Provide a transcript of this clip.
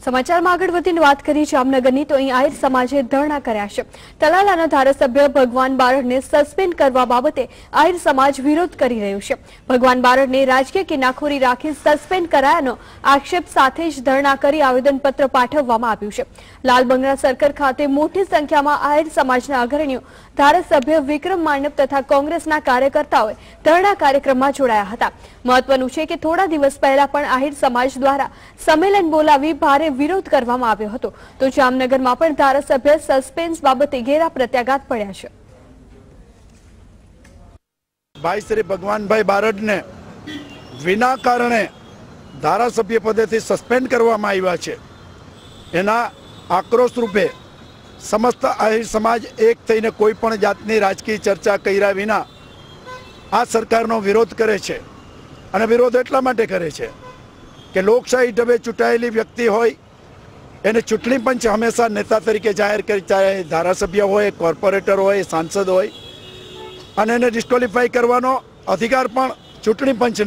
સમાચારમાં આગળ વધીને વાત કરી જામનગરની તો અહીં આહિર સમાજે ધરણા કર્યા છે। તલાલાના ધારાસભ્ય ભગવાન બારડને સસ્પેન્ડ કરવા બાબતે આહિર સમાજ વિરોધ કરી રહ્યું છે। ભગવાન બારડને રાજકીય કિનાખોરી રાખી સસ્પેન્ડ કરાયાનો આક્ષેપ સાથે જ ધરણા કરી આવેદનપત્ર પાઠવવામાં આવ્યું છે। લાલબંગલા સર્કલ ખાતે મોટી સંખ્યામાં આહિર સમાજના અગ્રણીઓ, ધારાસભ્ય વિક્રમ માંડપ તથા કોંગ્રેસના કાર્યકર્તાઓએ ધરણા કાર્યક્રમમાં જોડાયા હતા। મહત્વનું છે કે થોડા દિવસ પહેલા પણ આહિર સમાજ દ્વારા સંમેલન બોલાવી ભારે વિરોધ કરવામાં આવ્યો હતો, તો જામનગરમાં પણ ધારાસભ્ય સસ્પેન્સ બાબતે ઘેરા પ્રત્યાઘાત પડ્યા છે। ભાઈ શ્રી ભગવાનભાઈ બારડને વિના કારણે ધારાસભ્ય પદેથી સસ્પેન્ડ કરવામાં આવ્યા છે। એના આક્રોશ રૂપે સમસ્ત આહિર સમાજ એક થઈને કોઈ પણ જાતની રાજકીય ચર્ચા કર્યા વિના આ સરકારનો વિરોધ કરે છે। અને વિરોધ એટલા માટે કરે છે કે લોકશાહી ઢબે ચૂંટાયેલી વ્યક્તિ હોય એને ચૂંટણી પંચ હંમેશા નેતા તરીકે જાહેર કરી, ચાહે ધારાસભ્ય હોય, કોર્પોરેટર હોય, સાંસદ હોય, અને એને ડિસ્ક્વોલિફાઈ કરવાનો અધિકાર પણ ચૂંટણી પંચને